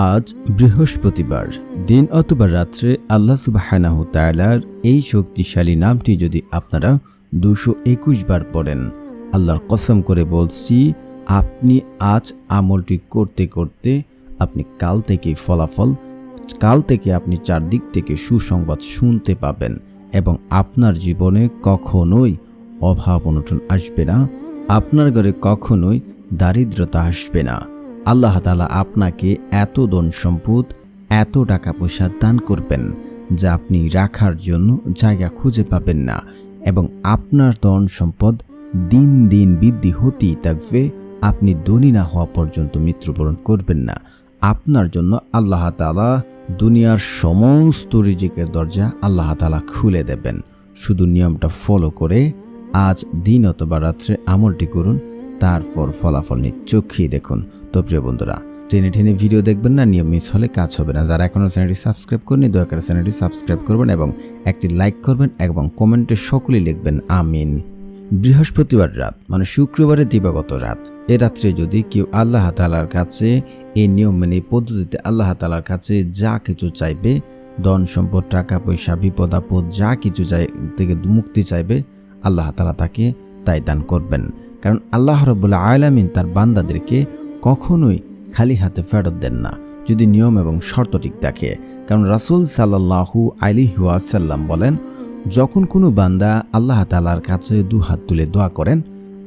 আজ বৃহস্পতিবার দিন অথবা রাত্রে আল্লাহ সুবহানাহু তাআলার এই শক্তিশালী নামটি যদি আপনারা 221 বার পড়েন, আল্লাহর কসম করে বলছি, আপনি আজ আমলটি করতে করতে আপনি কাল থেকে ফলাফল, কাল থেকে আপনি চারদিক থেকে সুসংবাদ শুনতে পাবেন এবং আপনার জীবনে কখনোই অভাব অনটন আসবে না, আপনার ঘরে কখনোই দারিদ্রতা আসবে না। আল্লাহ তাআলা আপনাকে এত ধন সম্পদ, এত টাকা পয়সা দান করবেন যা আপনি রাখার জন্য জায়গা খুঁজে পাবেন না এবং আপনার ধন সম্পদ দিন দিন বৃদ্ধি হতেই থাকবে। আপনি ধনী না হওয়া পর্যন্ত মৃত্যুবরণ করবেন না। আপনার জন্য আল্লাহ তাআলা দুনিয়ার সমস্ত রিজিকের দরজা আল্লাহ তাআলা খুলে দেবেন। শুধু নিয়মটা ফলো করে আজ দিন অথবা রাত্রে আমলটি করুন, তারপর ফলাফল নিয়ে চোখেই দেখুন। তো প্রিয় বন্ধুরা, টেনে টেনে ভিডিও দেখবেন না, নিয়ম মিস হলে কাজ হবে না। যারা এখনও চ্যানেলটি সাবস্ক্রাইব করেনি দয়া করে চ্যানেলটি সাবস্ক্রাইব করবেন এবং একটি লাইক করবেন এবং কমেন্টে সকলেই লিখবেন আমিন। বৃহস্পতিবার রাত মানে শুক্রবারের দিবাগত রাত, এ রাত্রে যদি কেউ আল্লাহ তাআলার কাছে এই নিয়ম মেনে পদ্ধতিতে আল্লাহ তাআলার কাছে যা কিছু চাইবে, ধন সম্পদ, টাকা পয়সা, বিপদ আপদ যা কিছু চাই থেকে মুক্তি চাইবে, আল্লাহ তাআলা তাকে তাই দান করবেন। কারণ আল্লাহ রাব্বুল আলামিন তার বান্দাদেরকে কখনোই খালি হাতে ফেরত দেন না যদি নিয়ম এবং শর্ত ঠিক থাকে। কারণ রাসূল সাল্লাল্লাহু আলাইহি ওয়াসাল্লাম বলেন, যখন কোনো বান্দা আল্লাহ তাআলার কাছে দুহাত তুলে দোয়া করেন,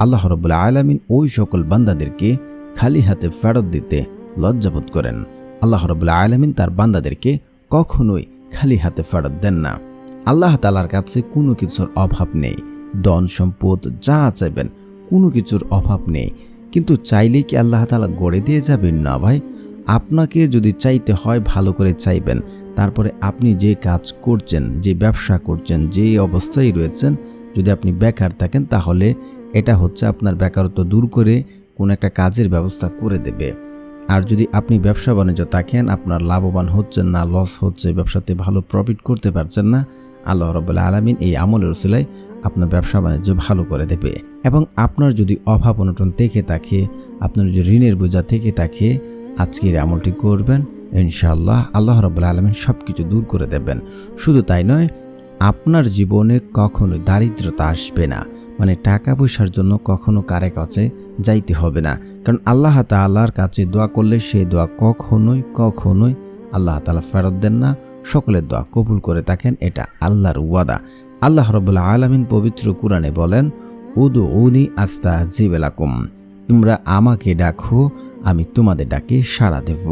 আল্লাহ রাব্বুল আলামিন ওই সকল বান্দাদেরকে খালি হাতে ফেরত দিতে লজ্জাবোধ করেন। আল্লাহ রাব্বুল আলামিন তার বান্দাদেরকে কখনোই খালি হাতে ফেরত দেন না। আল্লাহ তাআলার কাছে কোনো কিছুর অভাব নেই, ধন সম্পদ যা চাইবেন কোনো কিছুর অভাব নেই। কিন্তু চাইলেই কি আল্লাহ তাআলা গড়ে দিয়ে যাবেন? না ভাই, আপনাকে যদি চাইতে হয় ভালো করে চাইবেন। তারপরে আপনি যে কাজ করছেন, যে ব্যবসা করছেন, যে অবস্থায় রয়েছেন, যদি আপনি বেকার থাকেন তাহলে এটা হচ্ছে আপনার বেকারত্ব দূর করে কোনো একটা কাজের ব্যবস্থা করে দেবে। আর যদি আপনি ব্যবসা বাণিজ্য থাকেন, আপনার লাভবান হচ্ছেন না, লস হচ্ছে, ব্যবসাতে ভালো প্রফিট করতে পারছেন না, আল্লাহ রাব্বুল আলামিন এই আমলের উসিলায় আপনার ব্যবসা বাণিজ্য ভালো করে দেবে। এবং আপনার যদি অভাব অনটন থেকে থাকে, আপনার যদি ঋণের বোঝা থেকে থাকে, আজকের আমলটি করবেন, ইনশাআল্লাহ আল্লাহ রাব্বুল আলামিন সব কিছু দূর করে দেবেন। শুধু তাই নয়, আপনার জীবনে কখনো দারিদ্রতা আসবে না, মানে টাকা পয়সার জন্য কখনো কারে কাছে যাইতে হবে না। কারণ আল্লাহ তাআলার কাছে দোয়া করলে সেই দোয়া কখনোই আল্লাহ তাআলা ফেরত দেন না, সকলের দোয়া কবুল করে থাকেন, এটা আল্লাহর ওয়াদা। আল্লাহ রাব্বুল আলামিন পবিত্র কুরআনে বলেন, উদউনি আস্তাজিব লাকুম, তোমরা আমাকে ডাকো, আমি তোমাদের ডাকে সাড়া দেব।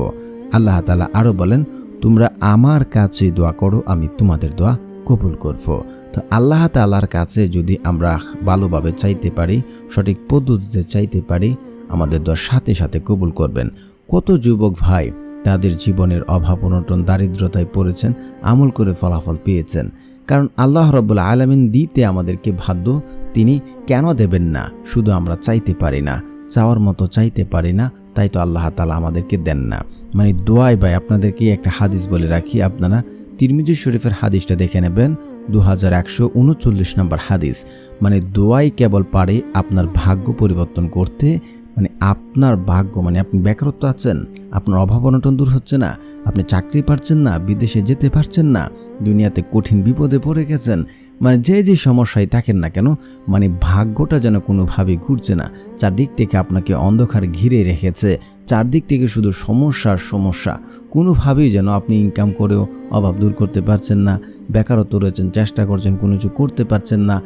আল্লাহ তাআলা আরো বলেন, তোমরা আমার কাছে দোয়া করো, আমি তোমাদের দোয়া কবুল করব। তো আল্লাহ তাআলার কাছে যদি আমরা ভালোভাবে চাইতে পারি, সঠিক পদ্ধতিতে চাইতে পারি, আমাদের দোয়া সাথে সাথে কবুল করবেন। কত যুবক ভাই তাদের জীবনের অভাব অনটন দারিদ্রতায় পড়েছেন, আমল করে ফলাফল পেয়েছেন। কারণ আল্লাহ রাব্বুল আলামিন দিতে আমাদেরকে বাধ্য, তিনি কেন দেবেন না? শুধু আমরা চাইতে পারি না, চাওয়ার মতো চাইতে পারি না, তাই তো আল্লাহ তাআলা আমাদেরকে দেন না। মানে দোয়াই ভাই, আপনাদেরকে একটা হাদিস বলে রাখি, আপনারা তিরমিজি শরীফের হাদিসটা দেখে নেবেন, 2139 নম্বর হাদিস। মানে দোয়াই কেবল পারে আপনার ভাগ্য পরিবর্তন করতে। মানে আপনার ভাগ্য, মানে আপনি বেকারত্ব আছেন, আপনার অভাব অনটন দূর হচ্ছে না, আপনি চাকরি পাচ্ছেন না, বিদেশে যেতে পারছেন না, দুনিয়াতে কঠিন বিপদে পড়ে গেছেন, মানে যে সমস্যায় থাকেন না কেন, মানে ভাগ্যটা যেন কোনোভাবেই ঘুরছে না, চারদিক থেকে আপনাকে অন্ধকার ঘিরে রেখেছে, চারদিক থেকে শুধু সমস্যা, কোনোভাবেই যেন আপনি ইনকাম করেও অভাব দূর করতে পারছেন না, বেকারত্ব রয়েছেন, চেষ্টা করছেন, কোনো কিছু করতে পারছেন না,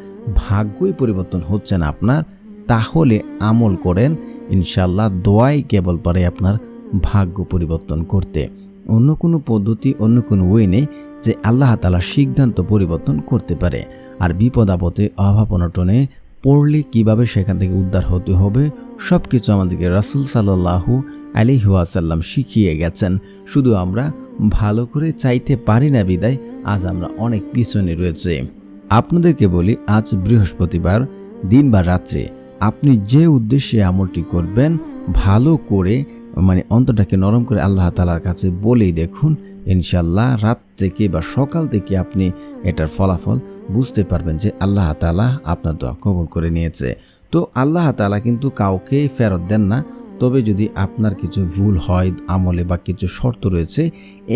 ভাগ্যই পরিবর্তন হচ্ছে না আপনার। তাহলে আমল করেন, ইনশাআল্লাহ দোয়াই কেবল পারে আপনার ভাগ্য পরিবর্তন করতে। অন্য কোনো পদ্ধতি, অন্য কোনো ওয়ে নেই যে আল্লাহ তাআলা সিদ্ধান্ত পরিবর্তন করতে পারে। আর বিপদ আপদে, অভাব অনটনে পড়লে কিভাবে সেখান থেকে উদ্ধার হতে হবে, সব কিছু আমাদেরকে রাসূল সাল্লাল্লাহু আলাইহি ওয়াসাল্লাম শিখিয়ে গেছেন। শুধু আমরা ভালো করে চাইতে পারি না বিদায় আজ আমরা অনেক পিছনে রয়েছে। আপনাদেরকে বলি, আজ বৃহস্পতিবার দিন বা রাত্রে আপনি যে উদ্দেশ্যে আমলটি করবেন, ভালো করে মানে অন্তরটাকে নরম করে আল্লাহ তাআলার কাছে বলেই দেখুন, ইনশাআল্লাহ রাত থেকে বা সকাল থেকে আপনি এটার ফলাফল বুঝতে পারবেন যে আল্লাহ তাআলা আপনার দোয়া কবুল করে নিয়েছে। তো আল্লাহ তাআলা কিন্তু কাউকে ফেরত দেন না, তবে যদি আপনার কিছু ভুল হয় আমলে বা কিছু শর্ত রয়েছে,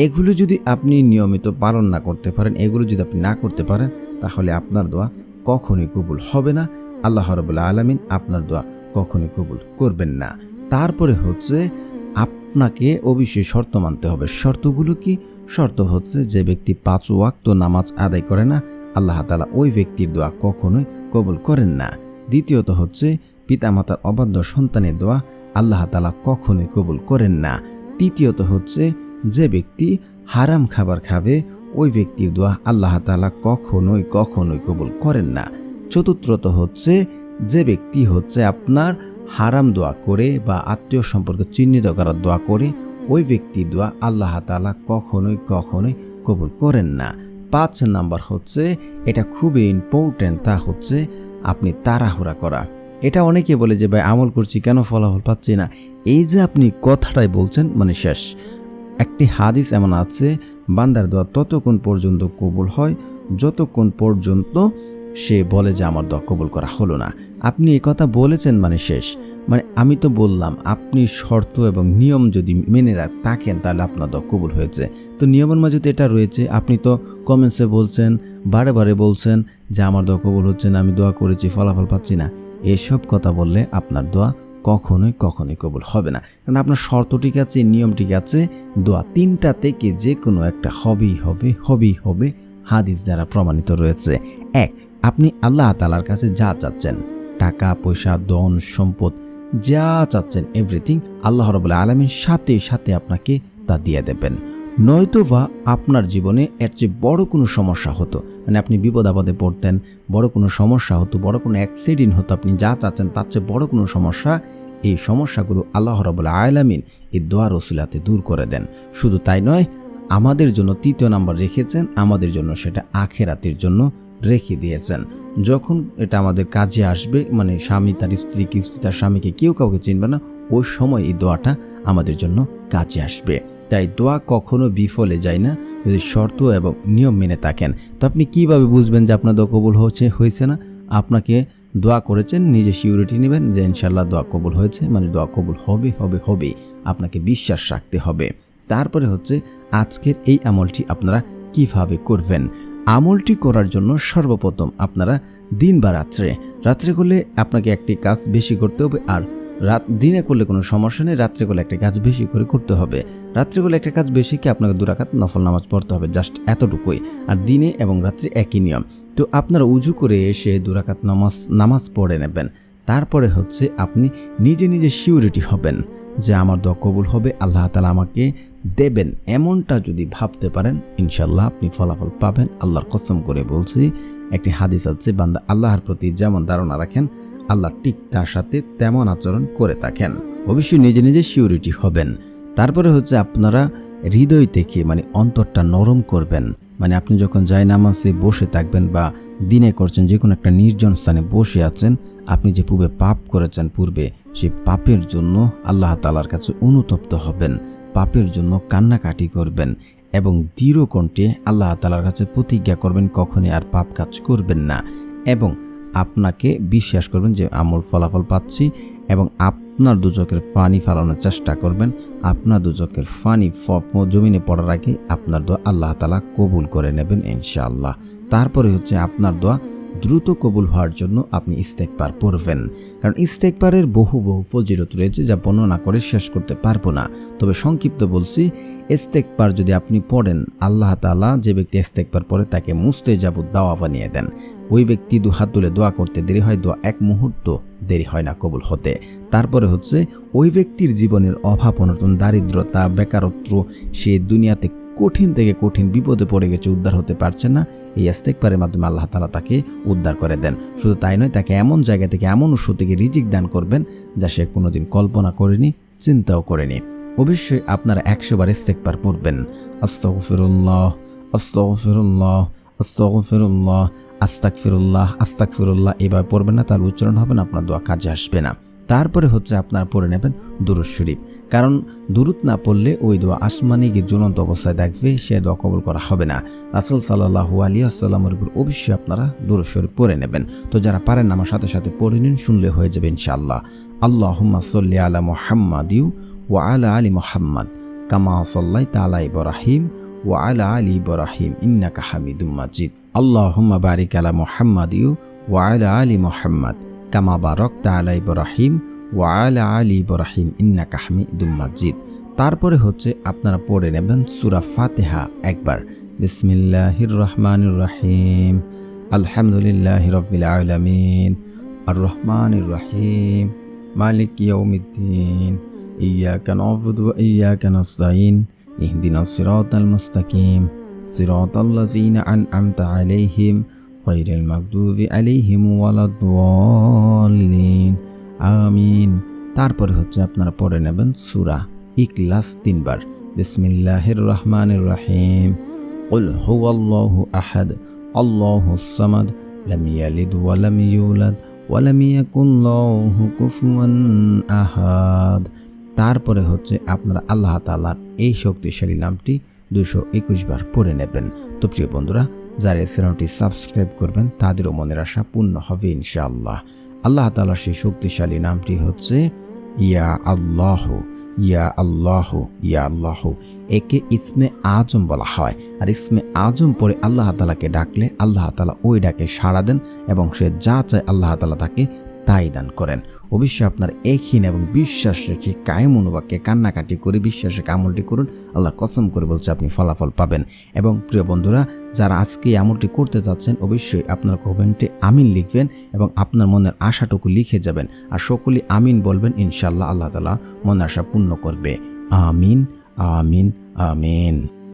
এগুলো যদি আপনি নিয়মিত পালন না করতে পারেন, এগুলো যদি আপনি না করতে পারেন, তাহলে আপনার দোয়া কখনোই কবুল হবে না। আল্লাহ রাব্বুল আলামিন আপনার দোয়া কখনোই কবুল করবেন না। তারপরে হচ্ছে আপনাকে অবশ্যই শর্ত মানতে হবে। শর্তগুলো কি? শর্ত হচ্ছে যে ব্যক্তি 5 ওয়াক্ত নামাজ আদায় করে না, আল্লাহ তাআলা ওই ব্যক্তির দোয়া কখনোই কবুল করেন না। দ্বিতীয়ত হচ্ছে পিতামাতার অবাধ্য সন্তানের দোয়া আল্লাহ তাআলা কখনোই কবুল করেন না। তৃতীয়ত হচ্ছে যে ব্যক্তি হারাম খাবার খাবে, ওই ব্যক্তির দোয়া আল্লাহ তাআলা কখনোই কবুল করেন না। চতুর্থত হচ্ছে যে ব্যক্তি হচ্ছে আপনার হারাম দোয়া করে বা আত্মীয় সম্পর্কে চিহ্নিত করার দোয়া করে, ওই ব্যক্তির দোয়া আল্লাহ তাআলা কখনোই কবুল করেন না। 5 নাম্বার হচ্ছে, এটা খুবই ইম্পর্টেন্ট, তা হচ্ছে আপনি তাড়াহুড়া করা। এটা অনেকে বলে যে ভাই আমল করছি কেন ফলাফল পাচ্ছি না। এই যে আপনি কথাটাই বলছেন মানে শেষ। একটি হাদিস এমন আছে, বান্দার দোয়া ততক্ষণ পর্যন্ত কবুল হয় যতক্ষণ পর্যন্ত সে বলে যে আমার দোয়া কবুল করা হলো না। আপনি এই কথা বলেছেন মানে শেষ। মানে আমি তো বললাম আপনি শর্ত এবং নিয়ম যদি মেনে থাকেন তাহলে আপনার দোয়া কবুল হয়েছে। তো নিয়মের মাঝে তো এটা রয়েছে। আপনি তো কমেন্টসে বলছেন, বারে বলছেন যে আমার দোয়া কবুল হচ্ছে না, আমি দোয়া করেছি ফলাফল পাচ্ছি না। এসব কথা বললে আপনার দোয়া কখনোই কবুল হবে না। কারণ আপনার শর্ত ঠিক আছে, নিয়ম ঠিক আছে, দোয়া 3টা থেকে যে কোনো একটা হবেই হবে। হাদিস দ্বারা প্রমাণিত রয়েছে। 1, আপনি আল্লাহ তাআলার কাছে যা চাচ্ছেন, টাকা পয়সা ধন সম্পদ যা চাচ্ছেন এভরিথিং, আল্লাহ রাব্বুল আলামিন সাথে আপনাকে তা দিয়ে দেবেন। নয়তোবা আপনার জীবনে এর চেয়ে বড় কোনো সমস্যা হতো, মানে আপনি বিপদ আপদে পড়তেন, বড় কোনো সমস্যা হতো, বড় কোনো অ্যাক্সিডেন্ট হতো, আপনি যা চাচ্ছেন তার চেয়ে বড় কোনো সমস্যা, এই সমস্যাগুলো আল্লাহ রাব্বুল আলামিন এই দোয়ার ওসিলাতে দূর করে দেন। শুধু তাই নয়, আমাদের জন্য 3য় নাম্বার রেখেছেন, আমাদের জন্য সেটা আখিরাতের জন্য রেখে দিয়েছেন। যখন এটা আমাদের কাজে আসবে, মানে স্বামী তার স্ত্রীকে, স্ত্রী তার স্বামীকে, কেউ কাউকে চিনবে না, ওই সময় এই দোয়াটা আমাদের জন্য কাজে আসবে। তাই দোয়া কখনো বিফলে যায় না যদি শর্ত এবং নিয়ম মেনে থাকেন। তো আপনি কিভাবে বুঝবেন যে আপনার দোয়া কবুল হয়েছে না? আপনাকে দোয়া করেছেন, নিজে সিউরিটি নেবেন যে ইনশাআল্লাহ দোয়া কবুল হয়েছে, মানে দোয়া কবুল হবে। আপনাকে বিশ্বাস রাখতে হবে। তারপরে হচ্ছে আজকের এই আমলটি আপনারা কিভাবে করবেন। আমলটি করার জন্য সর্বপ্রথম আপনারা দিন বা রাত্রে করলে আপনাকে একটি কাজ বেশি করতে হবে, আর দিনে করলে কোনো সমস্যা নেই, রাত্রে করলে একটা কাজ বেশি করে করতে হবে। রাত্রে করলে একটা কাজ বেশি কি, আপনাকে 2 রাকাত নফল নামাজ পড়তে হবে, জাস্ট এতটুকুই। আর দিনে এবং রাত্রে একই নিয়ম। তো আপনারা উজু করে এসে 2 রাকাত নামাজ পড়ে নেবেন। তারপরে হচ্ছে আপনি নিজে সিউরিটি হবেন যে আমার দোয়া কবুল হবে, আল্লাহ তাআলা আমাকে দেবেন, এমনটা যদি ভাবতে পারেন ইনশাআল্লাহ আপনি ফলাফল পাবেন। আল্লাহর কসম করে বলছি, একটি হাদিস আছে, বান্দা আল্লাহর প্রতি যেমন ধারণা রাখেন, আল্লাহ ঠিক তার সাথে তেমন আচরণ করে থাকেন। অবশ্যই নিজে সিউরিটি হবেন। তারপরে হচ্ছে আপনারা হৃদয় থেকে মানে অন্তরটা নরম করবেন। মানে আপনি যখন জায়নামাজে বসে থাকবেন বা দিনে করছেন, যে কোনো একটা নির্জন স্থানে বসে আছেন, আপনি যে পূর্বে পাপ করেছেন সেই পাপের জন্য আল্লাহ তাআলার কাছে অনুতপ্ত হবেন, পাপের জন্য কান্নাকাটি করবেন এবং দৃঢ় কণ্ঠে আল্লাহ তাআলার কাছে প্রতিজ্ঞা করবেন কখনই আর পাপ কাজ করবেন না, এবং আপনাকে বিশ্বাস করবেন যে আমল ফলাফল পাচ্ছি, এবং আপনার 2 চোখের পানি ফালানোর চেষ্টা করবেন। আপনার 2 চোখের পানি জমিনে পড়ার আগে আপনার দোয়া আল্লাহ তাআলা কবুল করে নেবেন ইনশাআল্লাহ। তারপরে হচ্ছে আপনার দোয়া দ্রুত কবুল হওয়ার জন্য আপনি ইস্তেগফার পড়বেন, কারণ ইস্তেগফারের বহু ফজিলত রয়েছে যা বর্ণনা করে শেষ করতে পারবো না। তবে সংক্ষিপ্ত বলছি, ইস্তেগফার যদি আপনি পড়েন, আল্লাহ তাআলা যে ব্যক্তি ইস্তেগফার পড়ে তাকে মুস্তাজাবুদ দাওয়া বানিয়ে দেন। ওই ব্যক্তি 2 হাত তুলে দোয়া করতে দেরি হয়, দোয়া 1 মুহূর্ত দেরি হয় না কবুল হতে। তারপরে হচ্ছে ওই ব্যক্তির জীবনের অভাব অনটন, দারিদ্রতা, বেকারত্ব, সে দুনিয়াতে কঠিন থেকে কঠিন বিপদে পড়ে গেছে, উদ্ধার হতে পারছে না, এই ইস্তেগফারের মাধ্যমে আল্লাহ তাআলা তাকে উদ্ধার করে দেন। শুধু তাই নয়, তাকে এমন জায়গা থেকে, এমন উৎস থেকে রিজিক দান করবেন যা সে কোনোদিন কল্পনা করেনি, চিন্তাও করেনি। অবশ্যই আপনারা 100 বার ইস্তেগফার পড়বেন। আস্তাগফিরুল্লাহ, আস্তাগফিরুল্লাহ, আস্তাগফিরুল্লাহ, আস্তাগফিরুল্লাহ এভাবে পড়বেন না, তার উচ্চারণ হবে না, আপনার দোয়া কাজে আসবে না। তারপরে হচ্ছে আপনারা পড়ে নেবেন দুরূদ শরীফ। কারণ দুরূদ না পড়লে ওই দোয়া আসমানে গিয়ে জ্বলন্ত অবস্থায় দেখবে, সে দোয়া কবুল করা হবে না। রাসূল সাল্লাল্লাহু আলাইহি ওয়াসাল্লামের উপর অবশ্যই আপনারা দুরূদ শরীফ পড়ে নেবেন। তো যারা পারেন না আমার সাথে সাথে পড়ে নিন, শুনলে হয়ে যাবে ইনশাআল্লাহ। আল্লাহুম্মা সাল্লি আলা মুহাম্মাদি ওয়া আলা আলি মুহাম্মাদ কামা সাল্লাইতা আলা ইব্রাহিম ওয়া আলা আলি ইব্রাহিম ইন্নাকা হামিদুম মাজিদ। আল্লাহুম্মা বারিক আলা মুহাম্মাদি ওয়া আলা আলি মুহাম্মাদ কামা বারাকতা আলা ইব্রাহিম ওয়া আলা আলি ইব্রাহিম ইন্নাকা হামিদুম মাজিদ। তারপরে হচ্ছে আপনারা পড়ে নেবেন সূরা ফাতিহা একবার। বিসমিল্লাহির রহমানির রহিম, আলহামদুলিল্লাহি রাব্বিল আলামিন, আর রহমানির রহিম, মালিক ইয়াউমিদ্দিন, ইয়াকা না'বুদু ওয়া ইয়াকা নাস্তাইন, ইহদিনাস সিরাতাল মুস্তাকিম, সিরাতাল্লাযীনা আন'আমতা আলাইহিম গায়রিল মাগদুবি আলাইহিম ওয়ালাদ-দাল্লিন, আমিন। তারপরে হচ্ছে আপনারা পড়ে নেবেন সূরা ইখলাস 3 বার। বিসমিল্লাহির রহমানির রহিম, কুল হুয়াল্লাহু আহাদ, আল্লাহুস সামাদ, লাম ইয়ালিদ ওয়া লাম ইউলাদ ওয়া লাম ইয়াকুল লাহু কুফুয়ান আহাদ। তারপরে হচ্ছে আপনারা আল্লাহ তাআলার এই শক্তিশালী নামটি 221 বার পড়ে নেবেন। তো প্রিয় বন্ধুরা, যারা এই চ্যানেলটি সাবস্ক্রাইব করবেন তাদেরও মনের আশা পূর্ণ হবে ইনশাআল্লাহ। আল্লাহ তাআলার সেই শক্তিশালী নামটি হচ্ছে ইয়া আল্লাহ, ইয়া আল্লাহ, ইয়া আল্লাহ। একে ইসমে আজম বলা হয়। আর ইসমে আজম পরে আল্লাহ তাআলাকে ডাকলে আল্লাহ তাআলা ওই ডাকে সাড়া দেন এবং সে যা চায় আল্লাহ তাআলা তাকে তাই দান করেন। অবশ্যই আপনার একহীন এবং বিশ্বাস রেখে কায়েম অনুবাক্যে কান্নাকাটি করে বিশ্বাস রেখে আমলটি করুন। আল্লাহর কসম করে বলছে আপনি ফলাফল পাবেন। এবং প্রিয় বন্ধুরা, যারা আজকে এই আমলটি করতে যাচ্ছেন অবশ্যই আপনার কমেন্টে আমিন লিখবেন এবং আপনার মনের আশাটুকু লিখে যাবেন। আর সকলেই আমিন বলবেন, ইনশাআল্লাহ আল্লাহ তাআলা মনের আশা পূর্ণ করবে। আমিন, আমিন, আমিন।